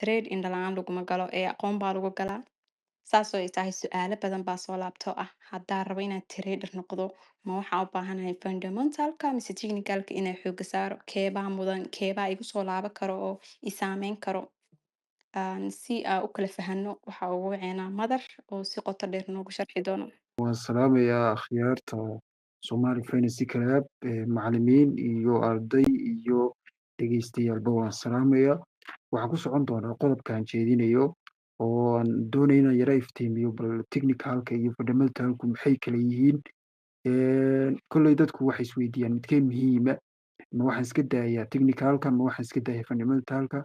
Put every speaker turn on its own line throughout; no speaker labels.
trade indho la-aan laguma galo ee aqoon baa lagu galaa. Saas oo ay tahay su'aalo badan baa soo laabto ah haddaan rabo inaan trader noqdo ma waxaan u baahanahay fundamentalka mise technicalka inaan xooga saaro keebaa mudan keebaa igu soo laaban karo oo i saameyn karo. Si aan u kala fahanno waxa ugu waceenaa madar oo si qoto dheer noogu sharxi doono.
waan salaamayaa akhyaarta Somali Finance Club macallimiin iyo arday iyo dhegeystayaalba waan salaamayaa. Waxaan ku socon doonaa qodobkaan jeedinayo oo aan doonayo inaan yara iftiimiyo bal technicalka iyo fundamentalku maxay kala yihiin. Kolley dadku waxay isweydiiyaan midkee muhiima, ma waxaan iska daayaa technicalka ma waxaan iska daayaa fundamentalka.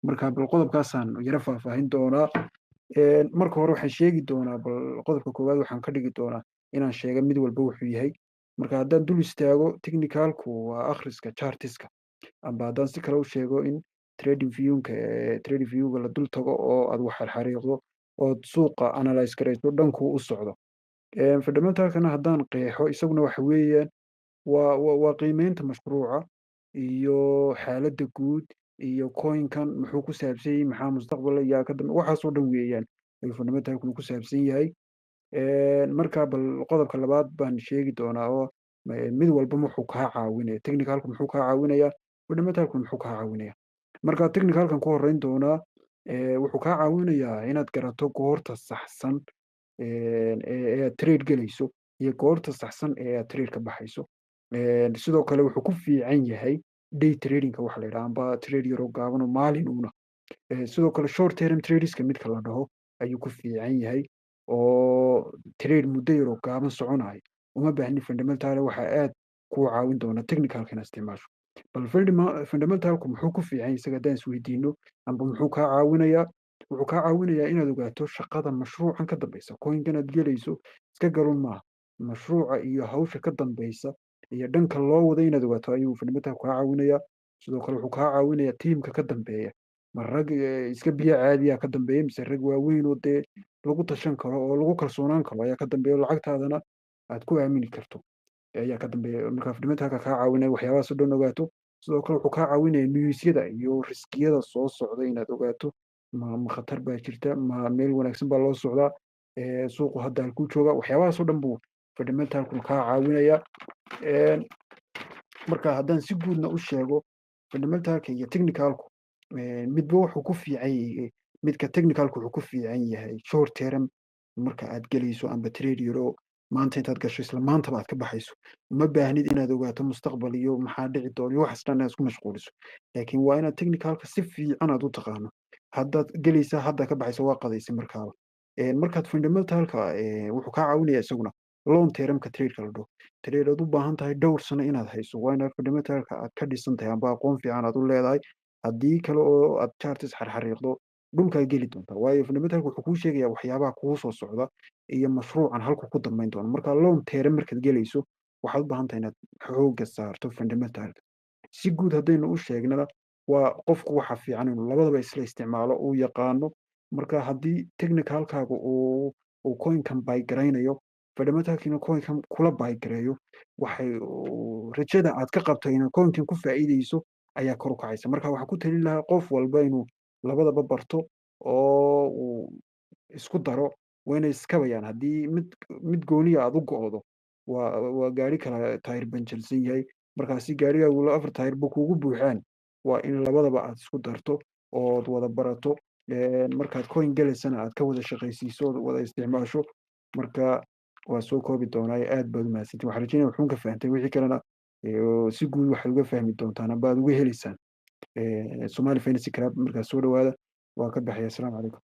Marka bal qodobkaasaan yara faahfaahin doonaa. Marka hore waxaan sheegi doonaa bal qodobka koowaad waxaan ka dhigi doonaa inaan sheego mid walba wuxuu yahay. Marka haddaan dul istaago technicalku waa akhriska chartiska amba haddaan si kale u sheego in trading viewga la dul tago oo aad wax xariiqdo ood suuqa analyze garayso dhankuu u socdo. Fundamentalkana haddaan qeexo isaguna waxa weeyaan waa qiimeynta mashruuca iyo xaaladda guud iyo coinkan muxuu ku saabsan yahay maxaa mustaqbal yaa ka dambe waxaasoo dhan weeyaan ayuu fundamentalkuna ku saabsan yahay. Marka bal qodobka labaad baan sheegi doonaa oo mid walba wuxuu kaa caawinaya technicalku muxuu kaa caawinayaa fundamentalku muxuu kaa caawinayaa. Marka technicalkan ku horreyn doonaa wuxuu kaa caawinayaa inaad garato goorta saxsan ee aad trade gelayso iyo goorta saxsan ee aad trade ka baxayso. Sidoo kale wuxuu ku fiican yahay day tradingka waxa la yidhaha amba trade yaroo gaaban oo maalin uuna. Sidoo kale short term tradeska midka la dhaho ayuu ku fiican yahay oo trade muddo yaroo gaaban soconayo uma baahnin fundamental waxa aad kuu caawin doona technicalka inaad isticmaasho. Bal fundamentalku muxuu ku fiican yahay isaga haddaan isweydiino amba muxuu kaa caawinayaa. Wuxuu kaa caawinayaa inaad ogaato shaqada mashruucan ka dambeysa coinkan aad gelayso iska galun maaha mashruuca iyo hawsha ka dambeysa iyo dhanka loo wado inaad ogaato ayuu fundamentalku kaa caawinayaa. Sidoo kale wuxuu kaa caawinayaa tiimka ka dambeeya ma rag iska biyo caadiya ka dambeeya mise rag waaweyn oo dee lagu tashan karo oo lagu kalsoonaan karo ayaa ka dambeeya oo lacagtaadana aad ku aamini karto ayaa ka dambeeya. Marka fundamentalka kaa caawinaya waxyaabahaas oo dhan ogaato. Sidoo kale wuxuu kaa caawinayaa newsyada iyo riskiyada soo socda inaad ogaato ma khatar baa jirta ma meel wanaagsan baa loo socdaa suuqu hadda halkuu joogaa waxyaabahaas oo dhan buu fundamentalku kaa caawinayaa. Marka haddaan si guudna u sheego fundamentalka iyo technicalku midba wuxuu ku fiican yahay midka technicalku wuxuu ku fiican yahay short term marka aad gelayso amba trade yaro maanta intaad gasho isla maantaba aad ka baxayso uma baahnid inaad ogaato mustaqbal iyo maxaa dhici doona iyo waxaas dhan inaad isku mashquuliso. Laakiin waa inaad technicalka si fiican aad u taqaano haddaad gelaysaa hadda ka baxayso waa qadaysay markaaba. Markaad fundamentalka wuxuu kaa caawinayaa isaguna long termka tradeka la dhaho trade aad u baahan tahay dhowr sano inaad hayso waa inaad fundamentalka aad ka dhisan tahay amba aqoon fiican aad u leedahay. Haddii kale oo aad chartis xariiqdo dhulkaad geli doontaa waayo fundamentalku wuxuu kuu sheegayaa waxyaabaha kugu soo socda iyo mashruucan halkuu ku dambeyn doono. Marka long term markaad gelayso waxaad u baahan tahay inaad xoogga saarto fundamentalka. Si guud haddaynu u sheegnana waa qofku waxa fiican inuu labadaba isla isticmaalo uu yaqaano. Marka haddii technicalkaagu uu coinkan buy garaynayo fundamentalkiina coinkan kula buy gareeyo waxay rajada aad ka qabto inaad coinkan ku faa'iideyso ayaa kor u kacaysa. Marka waxaan ku talin lahaa qof walba inuu labadaba barto oo uu isku daro waa inay iskabayaan haddii mid gooniya aad u go'do waa gaari kala taayir banjalsan yahay. Marka si gaarigaagu afar taayirba kuugu buuxaan waa in labadaba aad isku darto ood wada barato. Markaad coin galaysana aad ka wada shaqaysiiso ood wada isticmaasho. Marka waa soo koobi doonaa aad baad u mahadsantihin. Waxaan rajeynaya wuxuun ka fahantay wixii kalena si guud waxaad uga fahmi doontaan amba aad uga heleysaan Somali Finance Club. Markaa soo dhawaada waa ka baxaya. Assalaamu calaykum.